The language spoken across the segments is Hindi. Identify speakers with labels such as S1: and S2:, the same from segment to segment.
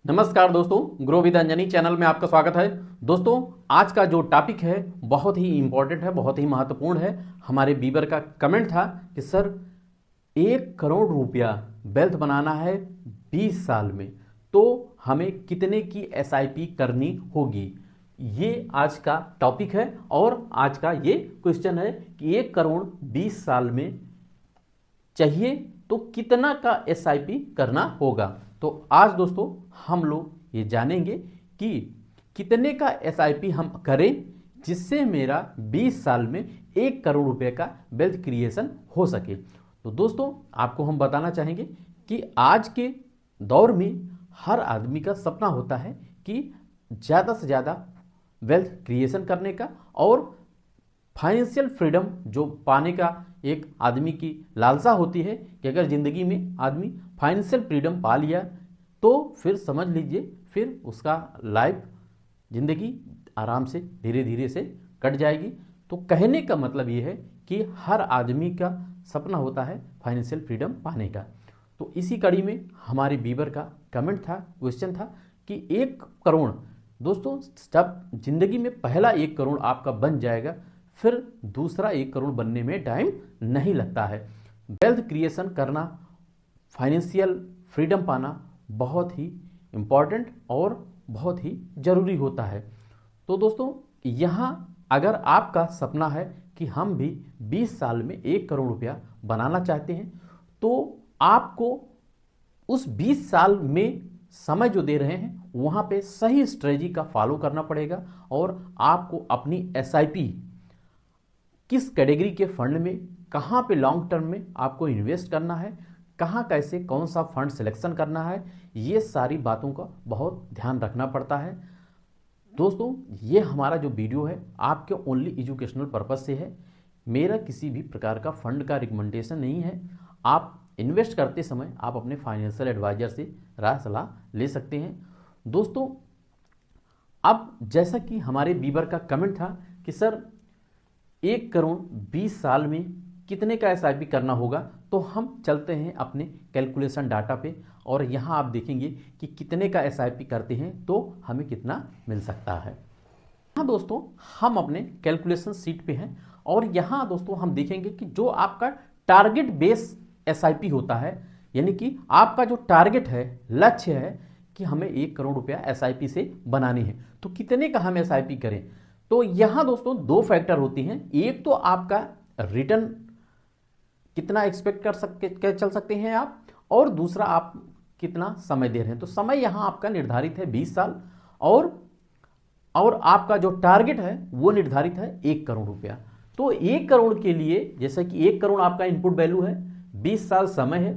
S1: नमस्कार दोस्तों, ग्रो विद अंजनी चैनल में आपका स्वागत है। दोस्तों, आज का जो टॉपिक है बहुत ही इंपॉर्टेंट है, बहुत ही महत्वपूर्ण है। हमारे बीबर का कमेंट था कि सर 1 करोड़ रुपया वेल्थ बनाना है 20 साल में, तो हमें कितने की एसआईपी करनी होगी। ये आज का टॉपिक है और आज का ये क्वेश्चन है कि 1 करोड़ 20 साल में चाहिए तो कितना का एसआईपी करना होगा। तो आज दोस्तों हम लोग ये जानेंगे कि कितने का एसआईपी हम करें जिससे मेरा 20 साल में 1 करोड़ रुपए का वेल्थ क्रिएशन हो सके। तो दोस्तों आपको हम बताना चाहेंगे कि आज के दौर में हर आदमी का सपना होता है कि ज़्यादा से ज़्यादा वेल्थ क्रिएशन करने का और फाइनेंशियल फ्रीडम जो पाने का एक आदमी की लालसा होती है कि अगर ज़िंदगी में आदमी फाइनेंशियल फ्रीडम पा लिया तो फिर समझ लीजिए फिर उसका लाइफ ज़िंदगी आराम से धीरे धीरे से कट जाएगी। तो कहने का मतलब ये है कि हर आदमी का सपना होता है फाइनेंशियल फ्रीडम पाने का। तो इसी कड़ी में हमारे बीबर का कमेंट था, क्वेश्चन था कि 1 करोड़ दोस्तों जब जिंदगी में पहला 1 करोड़ आपका बन जाएगा फिर दूसरा 1 करोड़ बनने में टाइम नहीं लगता है। वेल्थ क्रिएशन करना, फाइनेंशियल फ्रीडम पाना बहुत ही इम्पॉर्टेंट और बहुत ही ज़रूरी होता है। तो दोस्तों यहाँ अगर आपका सपना है कि हम भी 20 साल में 1 करोड़ रुपया बनाना चाहते हैं तो आपको उस 20 साल में समय जो दे रहे हैं वहाँ पे सही स्ट्रेटजी का फॉलो करना पड़ेगा और आपको अपनी एसआईपी किस कैटेगरी के फंड में, कहाँ पे लॉन्ग टर्म में आपको इन्वेस्ट करना है, कहाँ कैसे कौन सा फंड सिलेक्शन करना है, ये सारी बातों का बहुत ध्यान रखना पड़ता है। दोस्तों ये हमारा जो वीडियो है आपके ओनली एजुकेशनल पर्पस से है, मेरा किसी भी प्रकार का फंड का रिकमेंडेशन नहीं है। आप इन्वेस्ट करते समय आप अपने फाइनेंशियल एडवाइजर से राय सलाह ले सकते हैं। दोस्तों अब जैसा कि हमारे बीबर का कमेंट था कि सर 1 करोड़ 20 साल में कितने का एसआईपी करना होगा, तो हम चलते हैं अपने कैलकुलेशन डाटा पे और यहाँ आप देखेंगे कि कितने का एसआईपी करते हैं तो हमें कितना मिल सकता है। यहाँ दोस्तों हम अपने कैलकुलेशन सीट पे हैं और यहाँ दोस्तों हम देखेंगे कि जो आपका टारगेट बेस एसआईपी होता है, यानी कि आपका जो टारगेट है, लक्ष्य है कि हमें 1 करोड़ रुपया एसआईपी से बनाने हैं, तो कितने का हम एसआईपी करें। तो यहां दोस्तों 2 फैक्टर होती हैं। एक तो आपका रिटर्न कितना एक्सपेक्ट चल सकते हैं आप, और दूसरा आप कितना समय दे रहे हैं। तो समय यहां आपका निर्धारित है 20 साल और आपका जो टारगेट है वो निर्धारित है 1 करोड़ रुपया। तो 1 करोड़ के लिए जैसे कि 1 करोड़ आपका इनपुट वैल्यू है, 20 साल समय है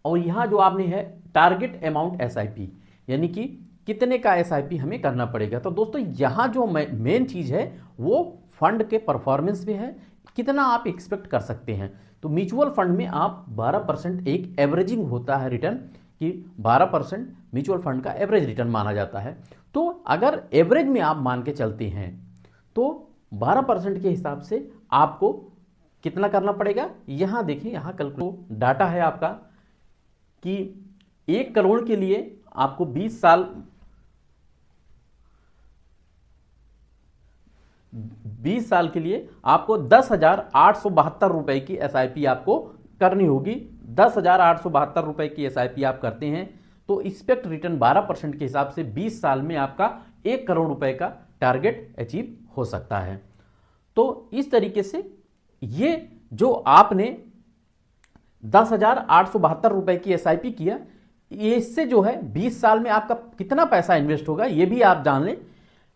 S1: और यहां जो आपने है टारगेट अमाउंट एसआईपी, यानी कि कितने का एसआईपी हमें करना पड़ेगा। तो दोस्तों यहां जो मेन चीज है वो फंड के परफॉर्मेंस पे है, कितना आप एक्सपेक्ट कर सकते हैं। तो म्यूचुअल फंड में आप 12% एक एवरेजिंग होता है रिटर्न, कि 12% म्यूचुअल फंड का एवरेज रिटर्न माना जाता है। तो अगर एवरेज में आप मान के चलते हैं तो 12% के हिसाब से आपको कितना करना पड़ेगा। यहां देखिए, यहां कैलकुलेट डाटा है आपका कि 1 करोड़ के लिए आपको 20 साल के लिए आपको 10,872 रुपए की एसआईपी आपको करनी होगी। 10,872 रुपए की एसआईपी आप करते हैं तो एक्सपेक्ट रिटर्न 12% के हिसाब से 20 साल में आपका 1 करोड़ रुपए का टारगेट अचीव हो सकता है। तो इस तरीके से ये जो आपने 10,872 रुपए की एसआईपी किया, इससे जो है 20 साल में आपका कितना पैसा इन्वेस्ट होगा ये भी आप जान लें।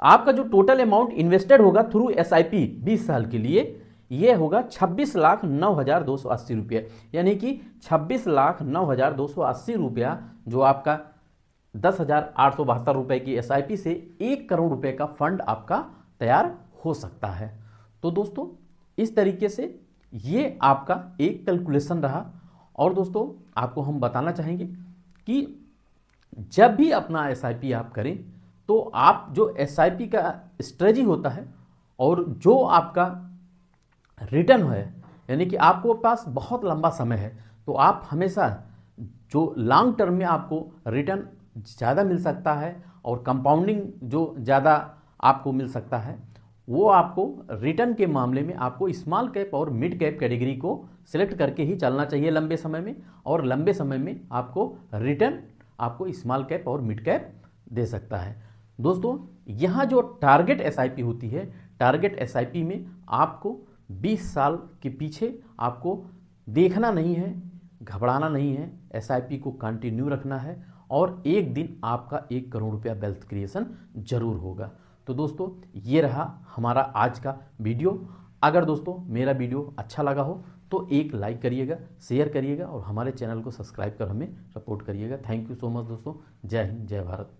S1: आपका जो टोटल अमाउंट इन्वेस्टेड होगा थ्रू एसआईपी 20 साल के लिए ये होगा 26,09,280 रुपये, यानी कि 26,09,280 रुपया जो आपका 10,872 रुपए की एसआईपी से 1 करोड़ रुपए का फंड आपका तैयार हो सकता है। तो दोस्तों इस तरीके से ये आपका एक कैलकुलेशन रहा। और दोस्तों आपको हम बताना चाहेंगे कि जब भी अपना एसआईपी आप करें तो आप जो एसआईपी का स्ट्रेटजी होता है और जो आपका रिटर्न है, यानी कि आपको पास बहुत लंबा समय है, तो आप हमेशा जो लॉन्ग टर्म में आपको रिटर्न ज़्यादा मिल सकता है और कंपाउंडिंग जो ज़्यादा आपको मिल सकता है, वो आपको रिटर्न के मामले में आपको स्मॉल कैप और मिड कैप कैटेगरी को सिलेक्ट करके ही चलना चाहिए लंबे समय में, और लंबे समय में आपको रिटर्न आपको स्मॉल कैप और मिड कैप दे सकता है। दोस्तों, यहाँ जो टारगेट एसआईपी होती है, टारगेट एसआईपी में आपको 20 साल के पीछे आपको देखना नहीं है, घबराना नहीं है, एसआईपी को कंटिन्यू रखना है और एक दिन आपका 1 करोड़ रुपया वेल्थ क्रिएशन जरूर होगा। तो दोस्तों, ये रहा हमारा आज का वीडियो। अगर दोस्तों मेरा वीडियो अच्छा लगा हो तो एक लाइक करिएगा, शेयर करिएगा और हमारे चैनल को सब्सक्राइब कर हमें सपोर्ट करिएगा। थैंक यू सो मच दोस्तों। जय हिंद, जय भारत।